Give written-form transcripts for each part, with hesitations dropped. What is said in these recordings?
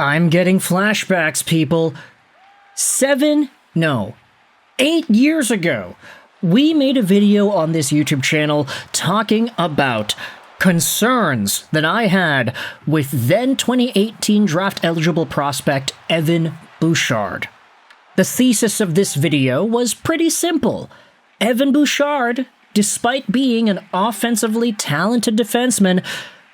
I'm getting flashbacks, people. 8 years ago, we made a video on this YouTube channel talking about concerns that I had with then 2018 draft-eligible prospect Evan Bouchard. The thesis of this video was pretty simple. Evan Bouchard, despite being an offensively talented defenseman,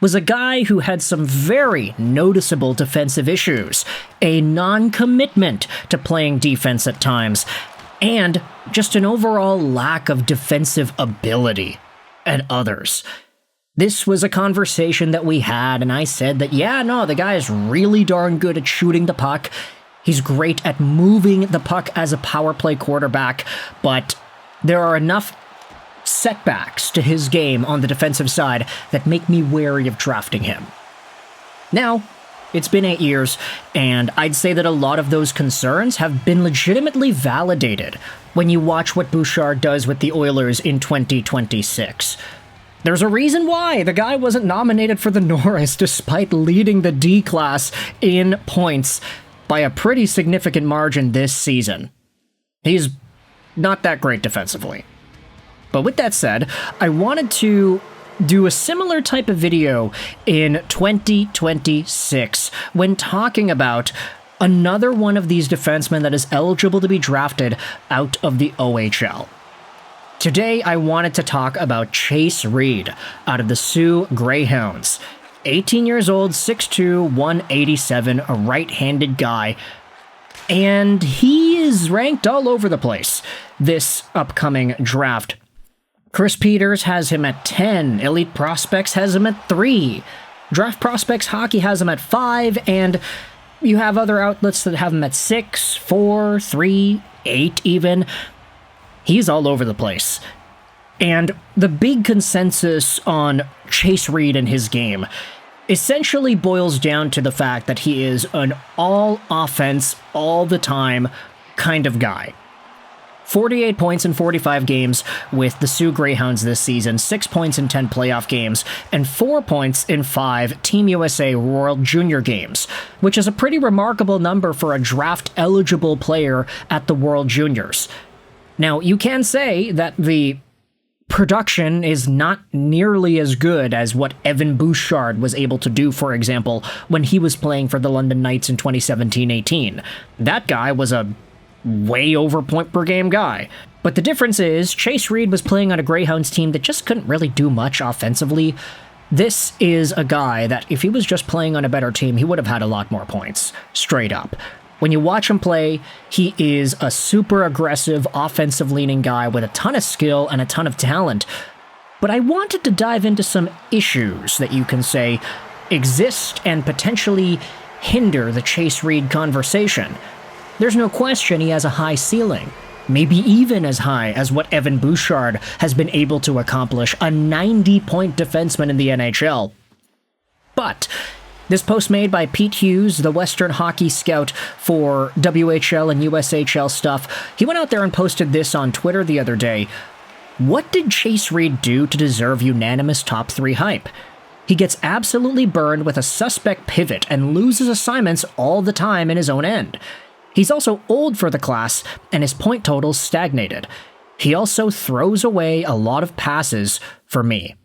was a guy who had some very noticeable defensive issues, a non-commitment to playing defense at times, and just an overall lack of defensive ability and others. This was a conversation that we had, and I said that, the guy is really darn good at shooting the puck. He's great at moving the puck as a power play quarterback, but there are enough setbacks to his game on the defensive side that make me wary of drafting him. Now, it's been 8 years, and I'd say that a lot of those concerns have been legitimately validated when you watch what Bouchard does with the Oilers in 2026. There's a reason why the guy wasn't nominated for the Norris despite leading the D class in points by a pretty significant margin this season. He's not that great defensively. But with that said, I wanted to do a similar type of video in 2026 when talking about another one of these defensemen that is eligible to be drafted out of the OHL. Today, I wanted to talk about Chase Reid out of the Sioux Greyhounds. 18 years old, 6'2", 187, a right-handed guy. And he is ranked all over the place this upcoming draft. Chris Peters has him at 10, Elite Prospects has him at 3, Draft Prospects Hockey has him at 5, and you have other outlets that have him at 6, 4, 3, 8 even. He's all over the place. And the big consensus on Chase Reid and his game essentially boils down to the fact that he is an all-offense, all-the-time kind of guy. 48 points in 45 games with the Sioux Greyhounds this season, 6 points in 10 playoff games, and 4 points in 5 Team USA World Junior games, which is a pretty remarkable number for a draft-eligible player at the World Juniors. Now, you can say that the production is not nearly as good as what Evan Bouchard was able to do, for example, when he was playing for the London Knights in 2017-18. That guy was a way over point per game guy. But the difference is, Chase Reid was playing on a Greyhounds team that just couldn't really do much offensively. This is a guy that, if he was just playing on a better team, he would have had a lot more points, straight up. When you watch him play, he is a super aggressive, offensive-leaning guy with a ton of skill and a ton of talent. But I wanted to dive into some issues that you can say exist and potentially hinder the Chase Reid conversation. There's no question he has a high ceiling, maybe even as high as what Evan Bouchard has been able to accomplish, a 90-point defenseman in the NHL. But this post made by Pete Hughes, the Western hockey scout for WHL and USHL stuff, he went out there and posted this on Twitter the other day. What did Chase Reid do to deserve unanimous top 3 hype? He gets absolutely burned with a suspect pivot and loses assignments all the time in his own end. He's also old for the class, and his point totals stagnated. He also throws away a lot of passes for me.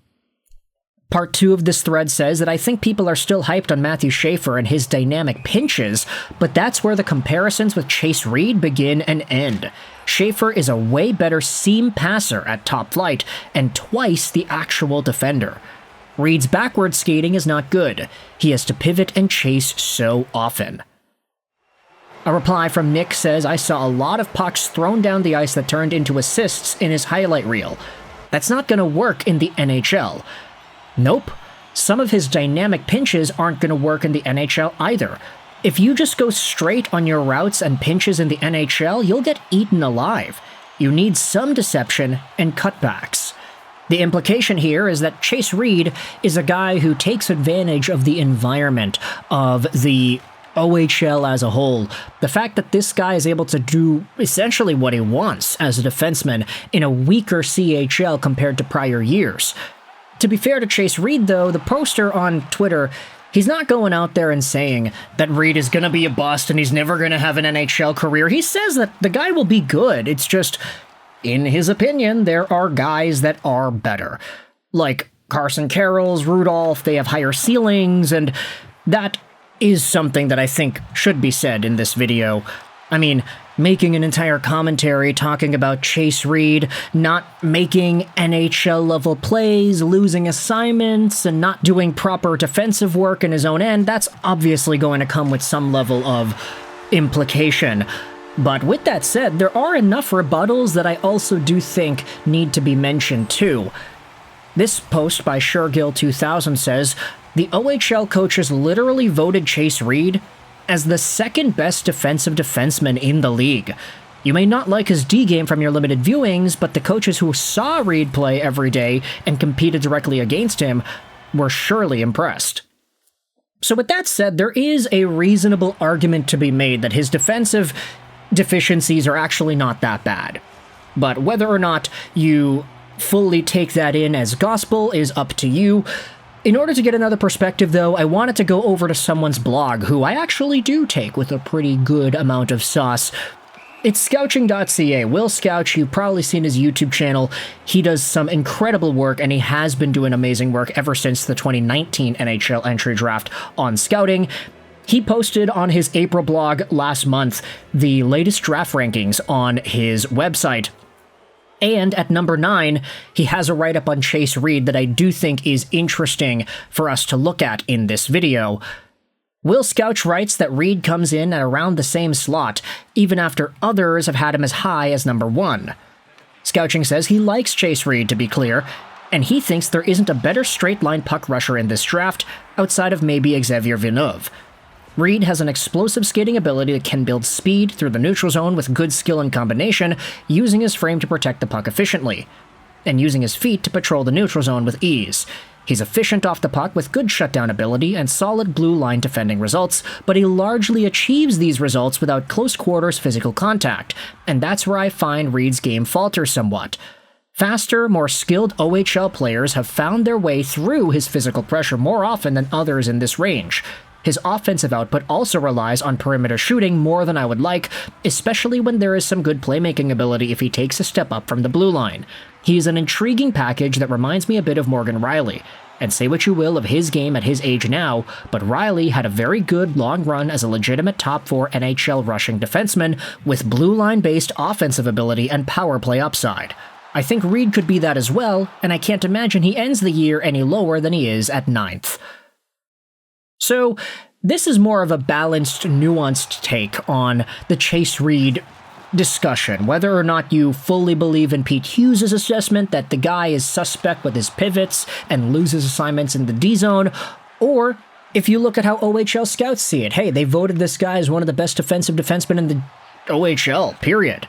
Part 2 of this thread says that I think people are still hyped on Matthew Schaefer and his dynamic pinches, but that's where the comparisons with Chase Reid begin and end. Schaefer is a way better seam passer at top flight, and twice the actual defender. Reid's backward skating is not good. He has to pivot and chase so often. A reply from Nick says, I saw a lot of pucks thrown down the ice that turned into assists in his highlight reel. That's not going to work in the NHL. Nope. Some of his dynamic pinches aren't going to work in the NHL either. If you just go straight on your routes and pinches in the NHL, you'll get eaten alive. You need some deception and cutbacks. The implication here is that Chase Reid is a guy who takes advantage of the environment of the OHL as a whole. The fact that this guy is able to do essentially what he wants as a defenseman in a weaker CHL compared to prior years. To be fair to Chase Reid, though, the poster on Twitter He's not going out there and saying that Reid is going to be a bust and he's never going to have an NHL career. He says that the guy will be good. It's just, in his opinion, there are guys that are better. Like Carson Carroll's, Rudolph, they have higher ceilings, and that is something that I think should be said in this video. I mean, making an entire commentary talking about Chase Reid not making NHL-level plays, losing assignments, and not doing proper defensive work in his own end, that's obviously going to come with some level of implication. But with that said, there are enough rebuttals that I also do think need to be mentioned too. This post by Shergill2000 says, the OHL coaches literally voted Chase Reid as the second best defensive defenseman in the league. You may not like his D game from your limited viewings, but the coaches who saw Reid play every day and competed directly against him were surely impressed. So with that said, there is a reasonable argument to be made that his defensive deficiencies are actually not that bad. But whether or not you fully take that in as gospel is up to you. In order to get another perspective, though, I wanted to go over to someone's blog, who I actually do take with a pretty good amount of sauce. It's scouching.ca. Will Scouch, you've probably seen his YouTube channel. He does some incredible work, and he has been doing amazing work ever since the 2019 NHL Entry Draft on scouting. He posted on his April blog last month the latest draft rankings on his website. And at number 9, he has a write-up on Chase Reid that I do think is interesting for us to look at in this video. Will Scouch writes that Reid comes in at around the same slot, even after others have had him as high as number 1. Scouching says he likes Chase Reid, to be clear, and he thinks there isn't a better straight-line puck rusher in this draft outside of maybe Xavier Villeneuve. Reid has an explosive skating ability that can build speed through the neutral zone with good skill and combination, using his frame to protect the puck efficiently, and using his feet to patrol the neutral zone with ease. He's efficient off the puck with good shutdown ability and solid blue line defending results, but he largely achieves these results without close quarters physical contact, and that's where I find Reid's game falters somewhat. Faster, more skilled OHL players have found their way through his physical pressure more often than others in this range. His offensive output also relies on perimeter shooting more than I would like, especially when there is some good playmaking ability if he takes a step up from the blue line. He is an intriguing package that reminds me a bit of Morgan Rielly. And say what you will of his game at his age now, but Rielly had a very good long run as a legitimate top 4 NHL rushing defenseman with blue line-based offensive ability and power play upside. I think Reid could be that as well, and I can't imagine he ends the year any lower than he is at 9th. So, this is more of a balanced, nuanced take on the Chase Reid discussion. Whether or not you fully believe in Pete Hughes' assessment that the guy is suspect with his pivots and loses assignments in the D-zone, or if you look at how OHL scouts see it. Hey, they voted this guy as one of the best defensive defensemen in the OHL, period.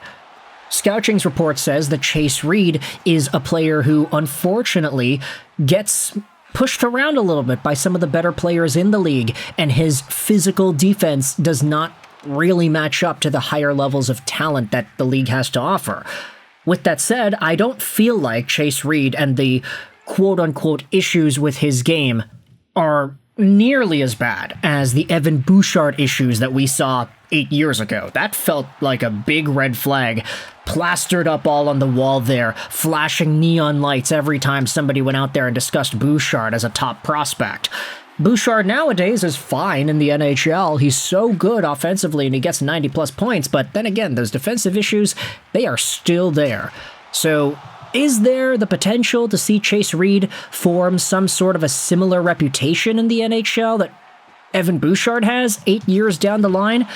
Scouching's report says that Chase Reid is a player who, unfortunately, gets pushed around a little bit by some of the better players in the league, and his physical defense does not really match up to the higher levels of talent that the league has to offer. With that said, I don't feel like Chase Reid and the quote-unquote issues with his game are nearly as bad as the Evan Bouchard issues that we saw 8 years ago. That felt like a big red flag, plastered up all on the wall there, flashing neon lights every time somebody went out there and discussed Bouchard as a top prospect. Bouchard nowadays is fine in the NHL. He's so good offensively and he gets 90-plus points, but then again, those defensive issues, they are still there. So, is there the potential to see Chase Reid form some sort of a similar reputation in the NHL that Evan Bouchard has 8 years down the line?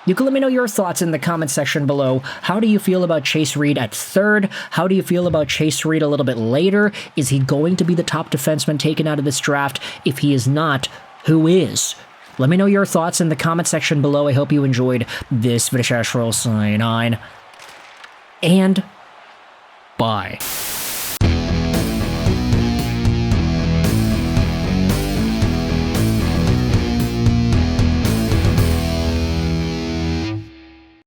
You can let me know your thoughts in the comment section below. How do you feel about Chase Reid at 3rd? How do you feel about Chase Reid a little bit later? Is he going to be the top defenseman taken out of this draft? If he is not, who is? Let me know your thoughts in the comment section below. I hope you enjoyed this video. And bye.